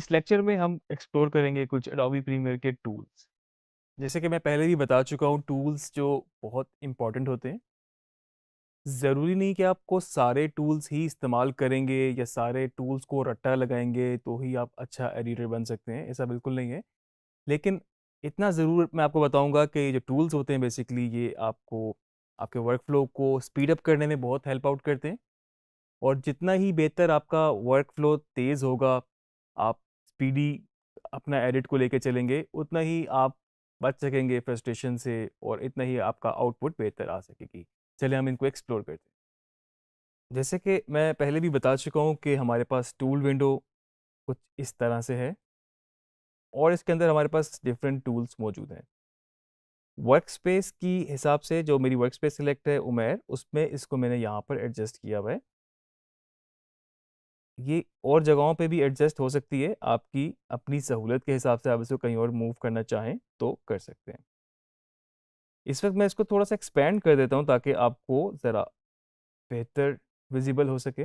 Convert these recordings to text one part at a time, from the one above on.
इस लेक्चर में हम एक्सप्लोर करेंगे कुछ एडोबी प्रीमियर के टूल्स। जैसे कि मैं पहले भी बता चुका हूँ, टूल्स जो बहुत इंपॉर्टेंट होते हैं। ज़रूरी नहीं कि आपको सारे टूल्स ही इस्तेमाल करेंगे या सारे टूल्स को रट्टा लगाएंगे तो ही आप अच्छा एडिटर बन सकते हैं, ऐसा बिल्कुल नहीं है। लेकिन इतना ज़रूर मैं आपको बताऊंगा कि ये जो टूल्स होते हैं बेसिकली ये आपको आपके वर्क फ्लो को स्पीड अप करने में बहुत हेल्प आउट करते हैं। और जितना ही बेहतर आपका वर्क फ्लो तेज़ होगा, आप स्पीडी अपना एडिट को लेके चलेंगे, उतना ही आप बच सकेंगे फ्रस्ट्रेशन से और इतना ही आपका आउटपुट बेहतर आ सकेगी। चलिए हम इनको एक्सप्लोर करते हैं। जैसे कि मैं पहले भी बता चुका हूँ कि हमारे पास टूल विंडो कुछ इस तरह से है और इसके अंदर हमारे पास डिफरेंट टूल्स मौजूद हैं। वर्क स्पेस की हिसाब से जो मेरी वर्क स्पेस सिलेक्ट है उमेर, उसमें इसको मैंने यहाँ पर एडजस्ट किया हुआ है। ये और जगहों पे भी एडजस्ट हो सकती है, आपकी अपनी सहूलत के हिसाब से आप इसको कहीं और मूव करना चाहें तो कर सकते हैं। इस वक्त मैं इसको थोड़ा सा एक्सपेंड कर देता हूँ ताकि आपको ज़रा बेहतर विजिबल हो सके।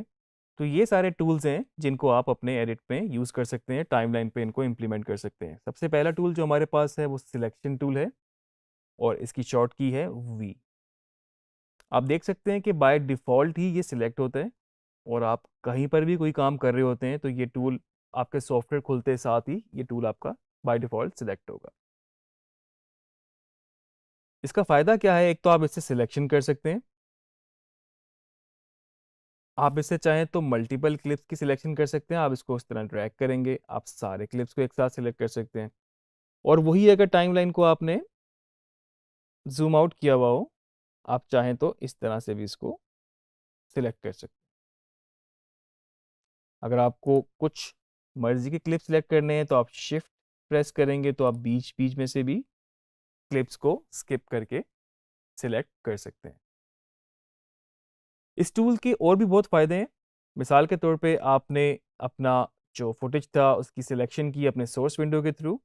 तो ये सारे टूल्स हैं जिनको आप अपने एडिट में यूज़ कर सकते हैं, टाइमलाइन पे इनको इम्प्लीमेंट कर सकते हैं। सबसे पहला टूल जो हमारे पास है वो सिलेक्शन टूल है और इसकी शॉर्ट की है वी। आप देख सकते हैं कि बाय डिफ़ॉल्ट ही ये सिलेक्ट होता है और आप कहीं पर भी कोई काम कर रहे होते हैं तो ये टूल आपके सॉफ्टवेयर खुलते साथ ही ये टूल आपका बाय डिफ़ॉल्ट सिलेक्ट होगा। इसका फ़ायदा क्या है? एक तो आप इससे सिलेक्शन कर सकते हैं। आप इससे चाहें तो मल्टीपल क्लिप्स की सिलेक्शन कर सकते हैं। आप इसको इस तरह ड्रैग करेंगे, आप सारे क्लिप्स को एक साथ सिलेक्ट कर सकते हैं। और वही अगर टाइमलाइन को आपने ज़ूम आउट किया हुआ हो, आप चाहें तो इस तरह से भी इसको सिलेक्ट कर सकते हैं। अगर आपको कुछ मर्ज़ी के क्लिप सिलेक्ट करने हैं तो आप शिफ्ट प्रेस करेंगे तो आप बीच-बीच में से भी क्लिप्स को स्किप करके सिलेक्ट कर सकते हैं। इस टूल के और भी बहुत फ़ायदे हैं। मिसाल के तौर पे आपने अपना जो फुटेज था उसकी सिलेक्शन की अपने सोर्स विंडो के थ्रू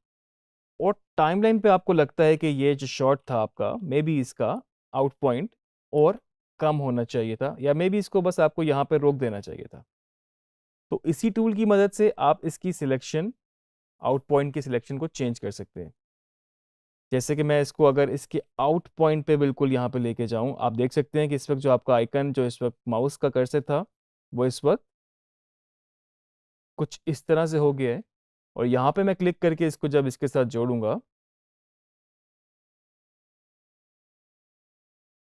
और टाइमलाइन पे आपको लगता है कि ये जो शॉट था आपका, मे बी इसका आउट पॉइंट और कम होना चाहिए था या मे बी इसको बस आपको यहाँ पे रोक देना चाहिए था। तो इसी टूल की मदद से आप इसकी सिलेक्शन, आउट पॉइंट की सिलेक्शन को चेंज कर सकते हैं। जैसे कि मैं इसको अगर इसके आउट पॉइंट पे बिल्कुल यहाँ पे लेके जाऊँ, आप देख सकते हैं कि इस वक़्त जो आपका आइकन जो इस वक़्त माउस का कर्सर था, वो इस वक़्त कुछ इस तरह से हो गया है और यहाँ पे मैं क्लिक करके इसको जब इसके साथ जोड़ूँगा,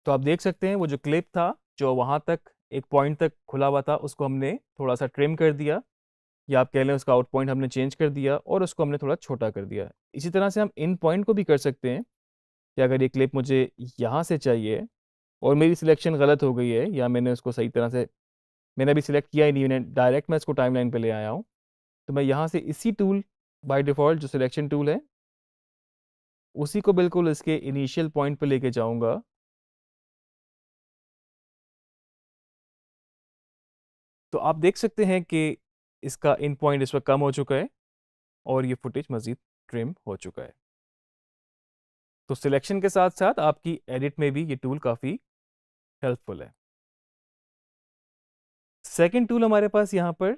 तो आप देख सकते हैं वो जो क्लिप था, जो वहाँ तक एक पॉइंट तक खुला हुआ था, उसको हमने थोड़ा-सा ट्रिम कर दिया या आप कह लें उसका आउट पॉइंट हमने चेंज कर दिया और उसको हमने थोड़ा छोटा कर दिया। इसी तरह से हम इन पॉइंट को भी कर सकते हैं कि अगर ये क्लिप मुझे यहाँ से चाहिए और मेरी सिलेक्शन गलत हो गई है या मैंने उसको सही तरह से मैंने अभी सिलेक्ट किया ही नहीं, मैंने डायरेक्ट मैं इसको टाइमलाइन पे ले आया हूँ। तो मैं यहाँ से इसी टूल बाय डिफ़ॉल्ट जो सिलेक्शन टूल है, उसी को बिल्कुल इसके इनिशियल पॉइंट पे लेके जाऊँगा। तो आप देख सकते हैं कि इसका इन पॉइंट इस वक़्त कम हो चुका है और ये फुटेज मज़ीद ट्रिम हो चुका है। तो सिलेक्शन के साथ-साथ आपकी एडिट में भी ये टूल काफ़ी हेल्पफुल है। सेकंड टूल हमारे पास यहाँ पर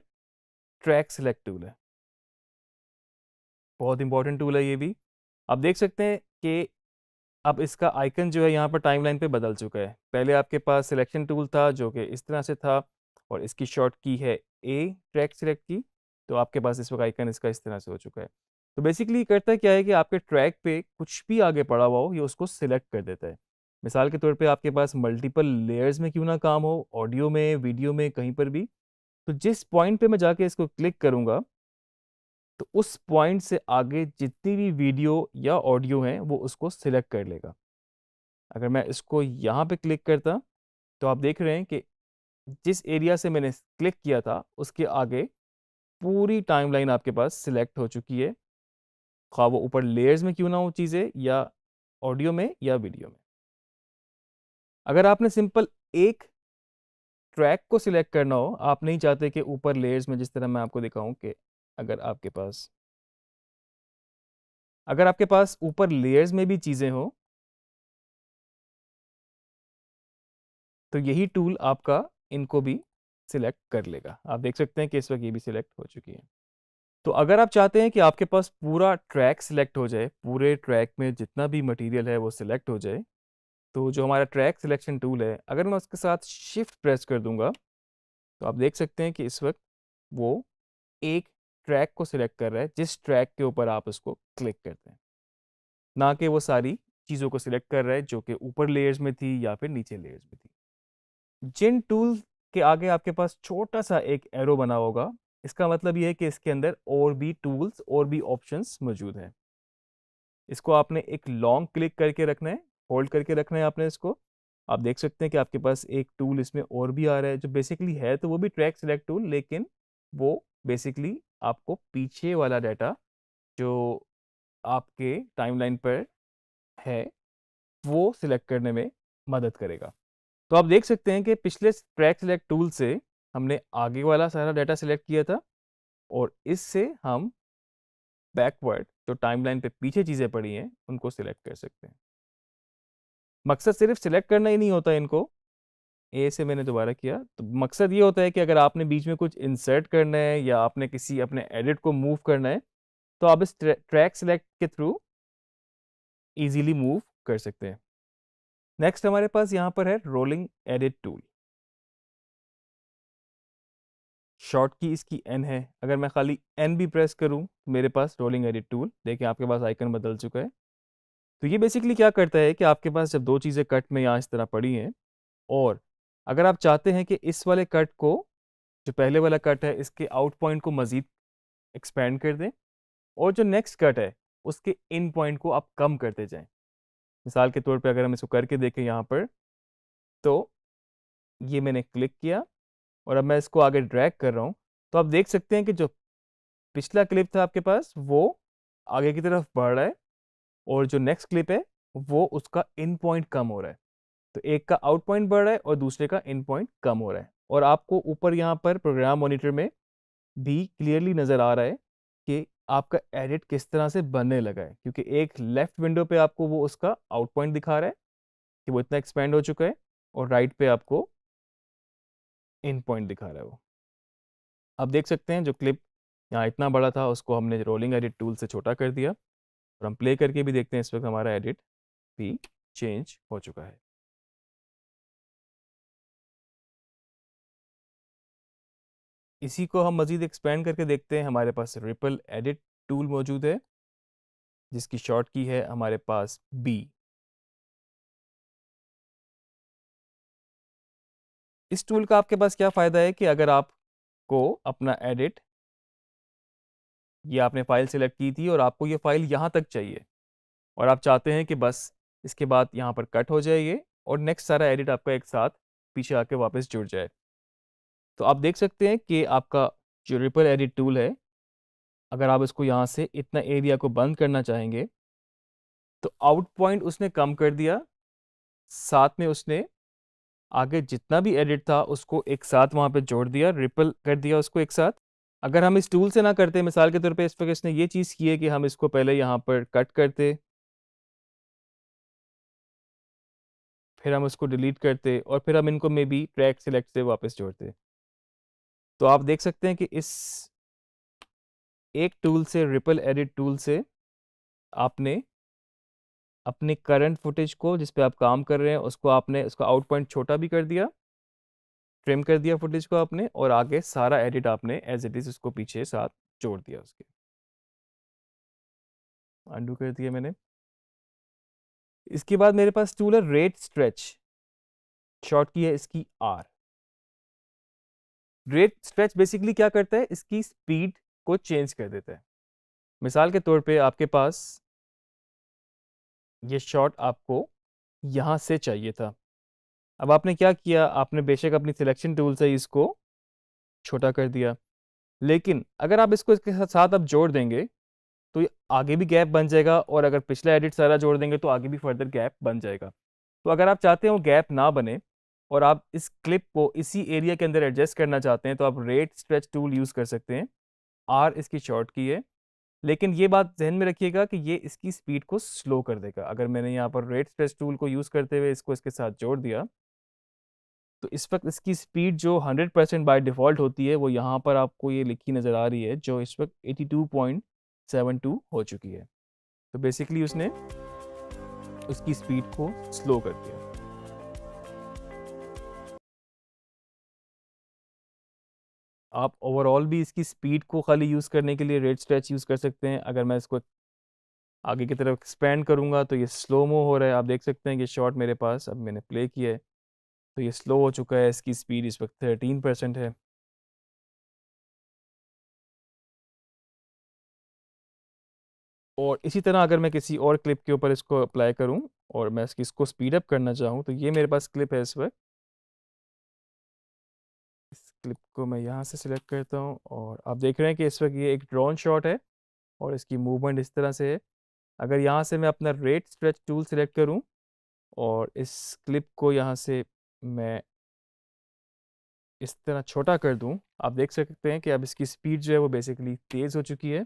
ट्रैक सिलेक्ट टूल है। बहुत इंपॉर्टेंट टूल है ये भी। आप देख सकते हैं कि अब इसका आइकन जो है यहाँ पर टाइमलाइन पे बदल चुका है। पहले आपके पास सिलेक्शन टूल था जो कि इस तरह से था और इसकी शॉर्ट की है ए ट्रैक सिलेक्ट की, तो आपके पास इस वक़्त आइकन इसका इस तरह से हो चुका है। तो बेसिकली करता क्या है कि आपके ट्रैक पे कुछ भी आगे पड़ा हुआ हो, ये उसको सिलेक्ट कर देता है। मिसाल के तौर पे आपके पास मल्टीपल लेयर्स में क्यों ना काम हो, ऑडियो में, वीडियो में, कहीं पर भी, तो जिस पॉइंट पे मैं जाके इसको क्लिक करूँगा, तो उस पॉइंट से आगे जितनी भी वीडियो या ऑडियो हैं, वो उसको सिलेक्ट कर लेगा। अगर मैं इसको यहाँ पे क्लिक करता, तो आप देख रहे हैं कि जिस एरिया से मैंने क्लिक किया था, उसके आगे पूरी टाइमलाइन आपके पास सिलेक्ट हो चुकी है, ख़्वाह वो ऊपर लेयर्स में क्यों ना हो चीज़ें या ऑडियो में या वीडियो में। अगर आपने सिंपल एक ट्रैक को सिलेक्ट करना हो, आप नहीं चाहते कि ऊपर लेयर्स में जिस तरह मैं आपको दिखाऊँ कि अगर अगर आपके पास ऊपर लेयर्स में भी चीज़ें हों, तो यही टूल आपका इनको भी सिलेक्ट कर लेगा। आप देख सकते हैं कि इस वक़्त ये भी सिलेक्ट हो चुकी है। तो अगर आप चाहते हैं कि आपके पास पूरा ट्रैक सिलेक्ट हो जाए, पूरे ट्रैक में जितना भी मटेरियल है वो सिलेक्ट हो जाए, तो जो हमारा ट्रैक सिलेक्शन टूल है, अगर मैं उसके साथ शिफ्ट प्रेस कर दूंगा, तो आप देख सकते हैं कि इस वक्त वो एक ट्रैक को सिलेक्ट कर रहा है जिस ट्रैक के ऊपर आप उसको क्लिक करते हैं, ना कि वो सारी चीज़ों को सिलेक्ट कर रहा है जो कि ऊपर लेयर्स में थी या फिर नीचे लेयर्स में थी। जिन टूल के आगे आपके पास छोटा सा एक एरो बना होगा, इसका मतलब ये है कि इसके अंदर और भी टूल्स और भी ऑप्शंस मौजूद हैं। इसको आपने एक लॉन्ग क्लिक करके रखना है, होल्ड करके रखना है आपने इसको। आप देख सकते हैं कि आपके पास एक टूल इसमें और भी आ रहा है जो बेसिकली है तो वो भी ट्रैक सिलेक्ट टूल, लेकिन वो बेसिकली आपको पीछे वाला डाटा जो आपके टाइमलाइन पर है वो सिलेक्ट करने में मदद करेगा। तो आप देख सकते हैं कि पिछले ट्रैक सिलेक्ट टूल से हमने आगे वाला सारा डाटा सिलेक्ट किया था और इससे हम बैकवर्ड जो टाइमलाइन पे पीछे चीज़ें पड़ी हैं उनको सिलेक्ट कर सकते हैं। मकसद सिर्फ सिलेक्ट करना ही नहीं होता इनको, ए से मैंने दोबारा किया, तो मकसद ये होता है कि अगर आपने बीच में कुछ इंसर्ट करना है या आपने किसी अपने एडिट को मूव करना है, तो आप इस ट्रैक सिलेक्ट के थ्रू इजीली मूव कर सकते हैं। नेक्स्ट हमारे पास यहाँ पर है रोलिंग एडिट टूल। शॉर्ट की इसकी एन है, अगर मैं खाली एन भी प्रेस करूँ तो मेरे पास रोलिंग एडिट टूल, देखिए आपके पास आइकन बदल चुका है। तो ये बेसिकली क्या करता है कि आपके पास जब दो चीज़ें कट में यहाँ इस तरह पड़ी हैं और अगर आप चाहते हैं कि इस वाले कट को, जो पहले वाला कट है, इसके आउट पॉइंट को मज़ीद एक्सपेंड कर दें और जो नेक्स्ट कट है उसके इन पॉइंट को आप कम करते जाएं। मिसाल के तौर पे अगर हम इसको करके देखें यहाँ पर, तो ये मैंने क्लिक किया और अब मैं इसको आगे ड्रैग कर रहा हूँ, तो आप देख सकते हैं कि जो पिछला क्लिप था आपके पास वो आगे की तरफ बढ़ रहा है और जो नेक्स्ट क्लिप है वो उसका इन पॉइंट कम हो रहा है। तो एक का आउट पॉइंट बढ़ रहा है और दूसरे का इन पॉइंट कम हो रहा है और आपको ऊपर यहाँ पर प्रोग्राम मॉनिटर में भी क्लियरली नज़र आ रहा है कि आपका एडिट किस तरह से बनने लगा है, क्योंकि एक लेफ्ट विंडो पे आपको वो उसका आउट पॉइंट दिखा रहा है कि वो इतना एक्सपेंड हो चुका है और राइट पे आपको इन पॉइंट दिखा रहा है वो। आप देख सकते हैं जो क्लिप यहाँ इतना बड़ा था उसको हमने रोलिंग एडिट टूल से छोटा कर दिया और हम प्ले करके भी देखते हैं, इस वक्त हमारा एडिट भी चेंज हो चुका है। इसी को हम मज़ीद एक्सपेंड करके देखते हैं, हमारे पास रिपल एडिट टूल मौजूद है जिसकी शॉर्ट की है हमारे पास बी। इस टूल का आपके पास क्या फ़ायदा है कि अगर आपको अपना एडिट, ये आपने फ़ाइल सेलेक्ट की थी और आपको ये फ़ाइल यहाँ तक चाहिए और आप चाहते हैं कि बस इसके बाद यहाँ पर कट हो जाए ये और नेक्स्ट सारा एडिट आपका एक साथ पीछे आके वापस जुड़ जाए, तो आप देख सकते हैं कि आपका जो रिपल एडिट टूल है, अगर आप इसको यहाँ से इतना एरिया को बंद करना चाहेंगे तो आउट पॉइंट उसने कम कर दिया, साथ में उसने आगे जितना भी एडिट था उसको एक साथ वहाँ पे जोड़ दिया, रिपल कर दिया उसको एक साथ। अगर हम इस टूल से ना करते, मिसाल के तौर पे इस वक्त इसने ये चीज़ की है कि हम इसको पहले यहाँ पर कट करते, फिर हम उसको डिलीट करते और फिर हम इनको मे बी ट्रैक सिलेक्ट से वापस जोड़ते, तो आप देख सकते हैं कि इस एक टूल से, रिपल एडिट टूल से, आपने अपने करंट फुटेज को जिस पे आप काम कर रहे हैं उसको आपने उसका आउट पॉइंट छोटा भी कर दिया, ट्रिम कर दिया फुटेज को आपने और आगे सारा एडिट आपने एज इट इज़ उसको पीछे साथ जोड़ दिया उसके। अंडू कर दिया मैंने। इसके बाद मेरे पास टूल है रेट स्ट्रेच, शॉर्ट की है इसकी आर। रेट स्ट्रेच बेसिकली क्या करता है, इसकी स्पीड को चेंज कर देता है। मिसाल के तौर पे आपके पास ये शॉट आपको यहाँ से चाहिए था, अब आपने क्या किया, आपने बेशक अपनी सिलेक्शन टूल से इसको छोटा कर दिया, लेकिन अगर आप इसको इसके साथ साथ अब जोड़ देंगे तो ये आगे भी गैप बन जाएगा और अगर पिछला एडिट सारा जोड़ देंगे तो आगे भी फर्दर गैप बन जाएगा। तो अगर आप चाहते हो गैप ना बने और आप इस क्लिप को इसी एरिया के अंदर एडजस्ट करना चाहते हैं तो आप रेट स्ट्रेच टूल यूज़ कर सकते हैं, आर इसकी शॉर्ट की है, लेकिन ये बात ध्यान में रखिएगा कि ये इसकी स्पीड को स्लो कर देगा। अगर मैंने यहाँ पर रेट स्ट्रेच टूल को यूज़ करते हुए इसको इसके साथ जोड़ दिया तो इस वक्त इसकी स्पीड जो 100% बाय डिफ़ॉल्ट होती है वो यहाँ पर आपको ये लिखी नज़र आ रही है, जो इस वक्त 82.72 हो चुकी है। तो बेसिकली उसने उसकी स्पीड को स्लो कर दिया। आप ओवरऑल भी इसकी स्पीड को खाली यूज़ करने के लिए रेट स्ट्रेच यूज़ कर सकते हैं। अगर मैं इसको आगे की तरफ एक्सपेंड करूँगा तो ये स्लो मो हो रहा है। आप देख सकते हैं कि शॉट मेरे पास अब मैंने प्ले किया है तो ये स्लो हो चुका है। इसकी स्पीड इस वक्त 13% है। और इसी तरह अगर मैं किसी और क्लिप के ऊपर इसको अप्लाई करूं और मैं इसको स्पीड अप करना चाहूं तो ये मेरे पास क्लिप है इस वक्त। इस क्लिप को मैं यहाँ से सिलेक्ट करता हूं और आप देख रहे हैं कि इस वक्त ये एक ड्रोन शॉट है और इसकी मूवमेंट इस तरह से है। अगर यहाँ से मैं अपना रेट स्ट्रेच टूल सिलेक्ट करूं और इस क्लिप को यहाँ से मैं इस तरह छोटा कर दूं, आप देख सकते हैं कि अब इसकी स्पीड जो है वो बेसिकली तेज़ हो चुकी है।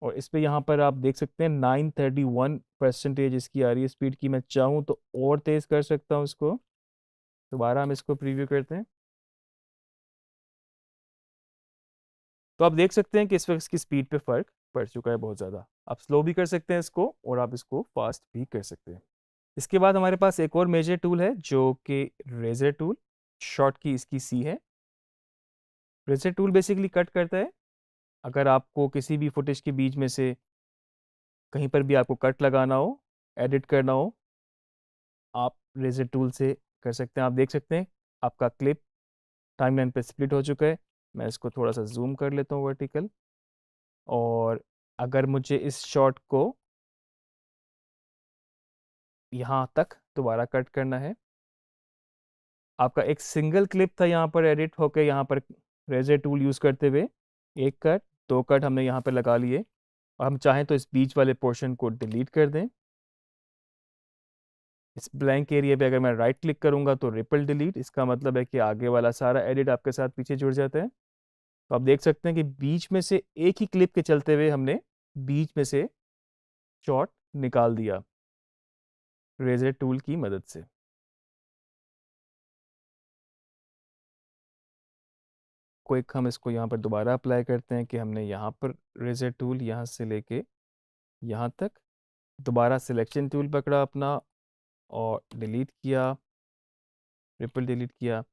और इस पे यहाँ पर आप देख सकते हैं 931% इसकी आ रही है स्पीड की। मैं चाहूँ तो और तेज़ कर सकता हूँ इसको। दोबारा हम इसको प्रीव्यू करते हैं तो आप देख सकते हैं कि इस वक्त इसकी स्पीड पे फ़र्क पड़ चुका है बहुत ज़्यादा। आप स्लो भी कर सकते हैं इसको और आप इसको फास्ट भी कर सकते हैं। इसके बाद हमारे पास एक और मेजर टूल है जो कि रेजर टूल, शॉर्ट की इसकी सी है। रेजर टूल बेसिकली कट करता है। अगर आपको किसी भी फुटेज के बीच में से कहीं पर भी आपको कट लगाना हो, एडिट करना हो, आप रेजर टूल से कर सकते हैं। आप देख सकते हैं आपका क्लिप टाइमलाइन पे स्प्लिट हो चुका है। मैं इसको थोड़ा सा जूम कर लेता हूँ वर्टिकल। और अगर मुझे इस शॉट को यहाँ तक दोबारा कट करना है, आपका एक सिंगल क्लिप था यहाँ पर एडिट होकर यहाँ पर रेजर टूल यूज़ करते हुए, एक कट, दो कट हमने यहाँ पर लगा लिए और हम चाहें तो इस बीच वाले पोर्शन को डिलीट कर दें। इस ब्लैंक एरिया पे अगर मैं राइट क्लिक करूंगा तो रिपल डिलीट, इसका मतलब है कि आगे वाला सारा एडिट आपके साथ पीछे जुड़ जाता है। तो आप देख सकते हैं कि बीच में से एक ही क्लिप के चलते हुए हमने बीच में से शॉट निकाल दिया रेजर टूल की मदद से। क्विक हम इसको यहाँ पर दोबारा अप्लाई करते हैं कि हमने यहाँ पर रेजर टूल यहाँ से लेके यहाँ तक दोबारा सिलेक्शन टूल पकड़ा अपना और डिलीट किया, रिपल डिलीट किया।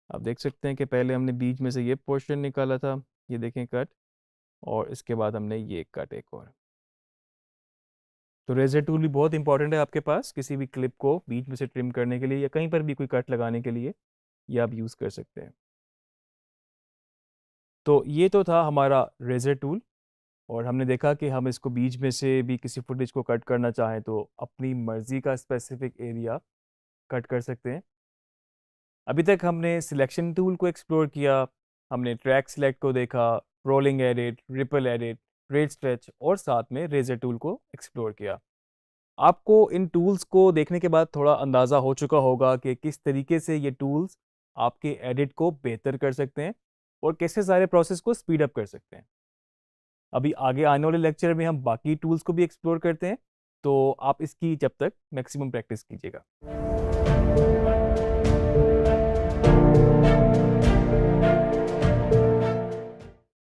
आप देख सकते हैं कि पहले हमने बीच में से ये पोर्शन निकाला था, ये देखें कट, और इसके बाद हमने ये कट एक और। तो रेजर टूल भी बहुत इंपॉर्टेंट है आपके पास किसी भी क्लिप को बीच में से ट्रिम करने के लिए या कहीं पर भी कोई कट लगाने के लिए, ये आप यूज़ कर सकते हैं। तो ये तो था हमारा रेजर टूल और हमने देखा कि हम इसको बीच में से भी किसी फुटेज को कट करना चाहें तो अपनी मर्ज़ी का स्पेसिफिक एरिया कट कर सकते हैं। अभी तक हमने सिलेक्शन टूल को एक्सप्लोर किया, हमने ट्रैक सिलेक्ट को देखा, rolling edit, ripple edit, rate stretch और साथ में रेजर टूल को एक्सप्लोर किया। आपको इन टूल्स को देखने के बाद थोड़ा अंदाज़ा हो चुका होगा कि किस तरीके से ये टूल्स आपके एडिट को बेहतर कर सकते हैं और कैसे सारे प्रोसेस को स्पीड अप कर सकते हैं। अभी आगे आने वाले लेक्चर में हम बाकी टूल्स को भी एक्सप्लोर करते हैं, तो आप इसकी जब तक मैक्सिमम प्रैक्टिस कीजिएगा।